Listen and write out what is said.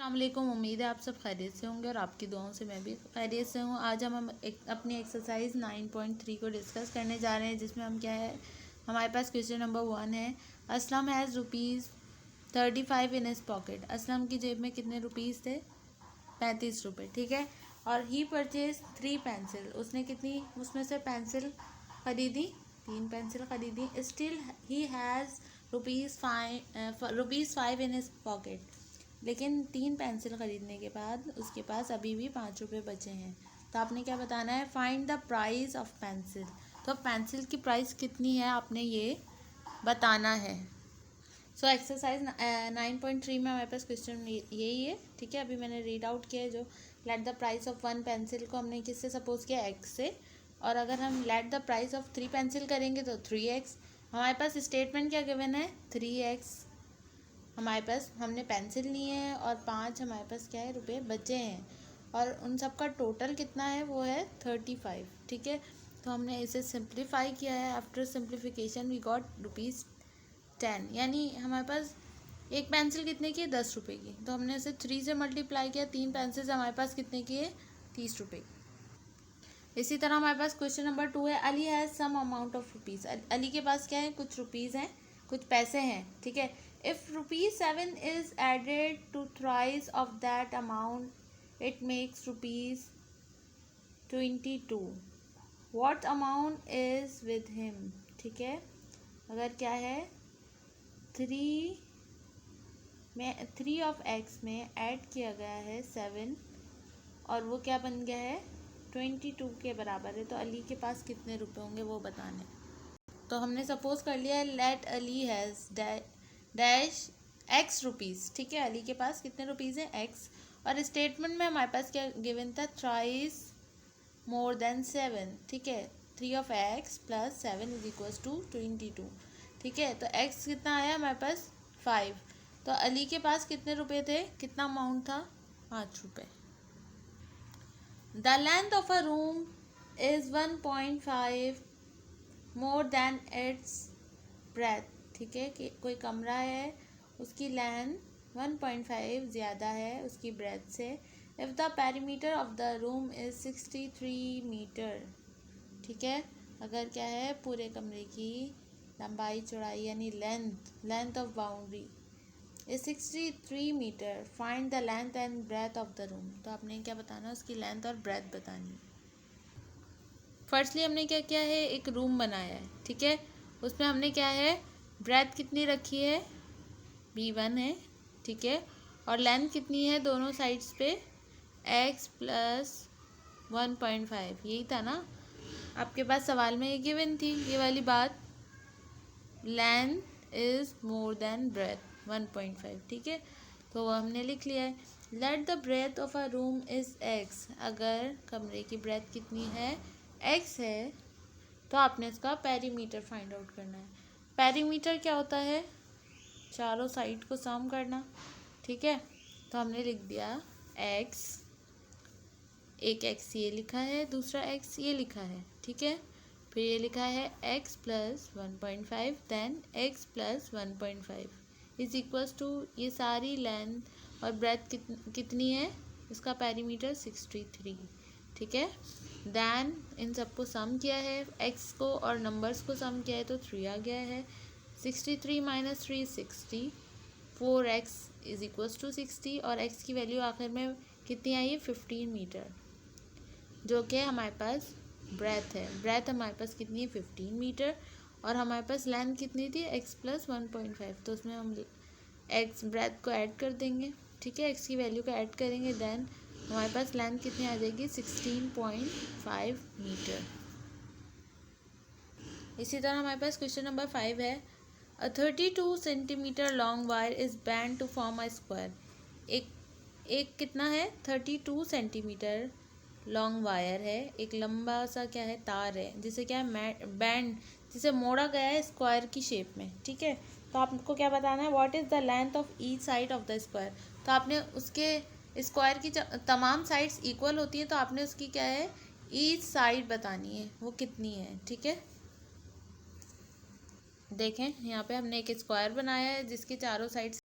अस्सलामुअलैकुम। उम्मीद है आप सब खैरियत से होंगे और आपकी दुआओं से मैं भी खैरियत से हूँ। आज हम अपनी एक्सरसाइज 9.3 को डिस्कस करने जा रहे हैं, जिसमें हम क्या है, हमारे पास क्वेश्चन नंबर 1 है। Aslam has ₹35 in his pocket. Aslam की जेब में कितने रुपीज़ थे? 35 रुपये, ठीक है। और ही परचेज 3 पेंसिल। उसने कितनी उसमें से पेंसिल खरीदी? 3 पेंसिल खरीदी। Still he has ₹5 in his pocket. लेकिन 3 पेंसिल खरीदने के बाद उसके पास अभी भी 5 रुपये बचे हैं। तो आपने क्या बताना है? Find the price of pencil. तो पेंसिल की प्राइस कितनी है आपने ये बताना है। सो एक्सरसाइज 9.3 में हमारे पास क्वेश्चन यही है, ठीक है। अभी मैंने रीड आउट किया है जो let the price of 1 pencil को हमने किससे सपोज किया? एक्स से। और अगर हम let the price of 3 pencil करेंगे तो 3x। हमारे पास स्टेटमेंट क्या गिवन है? 3x। हमारे पास हमने पेंसिल ली है और 5 हमारे पास क्या है, रुपए बचे हैं। और उन सब का टोटल कितना है? वो है 35, ठीक है। तो हमने इसे सिंप्लीफाई किया है। After simplification we got ₹10। यानी हमारे पास एक पेंसिल कितने की है? 10 रुपये की। तो हमने इसे 3 से मल्टीप्लाई किया। 3 पेंसिल हमारे पास कितने की है? 30 रुपये की। इसी तरह हमारे पास क्वेश्चन नंबर 2 है। Ali has some amount of rupees. Ali के पास क्या है? कुछ रुपीज़ हैं, कुछ पैसे हैं, ठीक है। If ₹7 is added to thrice of that amount, it makes ₹22. What amount is with him? ठीक है। अगर क्या है, 3 ऑफ x में ऐड किया गया है 7 और वो क्या बन गया है? 22 के बराबर है। तो अली के पास कितने रुपए होंगे वो बताने। तो हमने सपोज कर लिया है let Ali has dash x rupees, ठीक है। अली के पास कितने रुपीज़ हैं? एक्स। और स्टेटमेंट में हमारे पास क्या गिवन था? थ्राइस मोर देन 7, ठीक है। 3 of x plus 7 is equals to 22, ठीक है। तो एक्स कितना आया हमारे पास? 5। तो अली के पास कितने रुपए थे? कितना अमाउंट था? 5 रुपये। The length of a room is 1.5 more than it's breath, ठीक है। कि कोई कमरा है, उसकी लेंथ 1.5 ज़्यादा है उसकी ब्रेथ से। If the perimeter of the room is 63 metre, ठीक है। अगर क्या है, पूरे कमरे की लंबाई चौड़ाई यानी length of boundary is 63 metre. Find the length and breadth of the room. तो आपने क्या बताना? उसकी लेंथ और ब्रेथ बतानी। फर्स्टली हमने क्या किया है? एक रूम बनाया है, ठीक है। उसमें हमने क्या है, ब्रेथ कितनी रखी है? b1 है, ठीक है। और लेंथ कितनी है दोनों साइड्स पे? x plus 1.5। यही था ना आपके पास सवाल में, ये गिवन थी ये वाली बात। Length is more than breadth 1.5, ठीक है। तो वो हमने लिख लिया है। Let the breadth of a room is x। अगर कमरे की ब्रेथ कितनी है? x है, तो आपने इसका पेरीमीटर फाइंड आउट करना है। पेरीमीटर क्या होता है? चारों साइड को सम करना, ठीक है। तो हमने लिख दिया x, एक x ये लिखा है, दूसरा x ये लिखा है, ठीक है। फिर ये लिखा है x plus 1.5 then x plus 1.5 is equals to, ये सारी लेंथ और ब्रेथ कितनी है? इसका पेरीमीटर 63, ठीक है। देन इन सबको सम किया है, x को और नंबर्स को सम किया है तो 3 आ गया है। 63 minus 3 60, 4x is equals to 60 और x की वैल्यू आखिर में कितनी आई है? 15 मीटर, जो कि हमारे पास ब्रेथ है। ब्रेथ हमारे पास कितनी है? 15 मीटर। और हमारे पास लेंथ कितनी थी? x plus 1.5। तो उसमें हम x ब्रेथ को ऐड कर देंगे, ठीक है। x की वैल्यू को ऐड करेंगे, देन हमारे पास लेंथ कितनी आ जाएगी? 16.5 मीटर। इसी तरह हमारे पास क्वेश्चन नंबर 5 है। A 32 centimetre long wire is bend to form a square. एक कितना है? 32 सेंटीमीटर लॉन्ग वायर है, एक लंबा सा क्या है, तार है, जिसे क्या है, बैंड, जिसे मोड़ा गया है स्क्वायर की शेप में, ठीक है। तो आपको क्या बताना है? What is the length of each side of the square. तो आपने उसके स्क्वायर की तमाम साइड्स इक्वल होती हैं, तो आपने उसकी क्या है, ईच साइड बतानी है वो कितनी है, ठीक है। देखें यहाँ पे हमने एक स्क्वायर बनाया है जिसके चारों साइड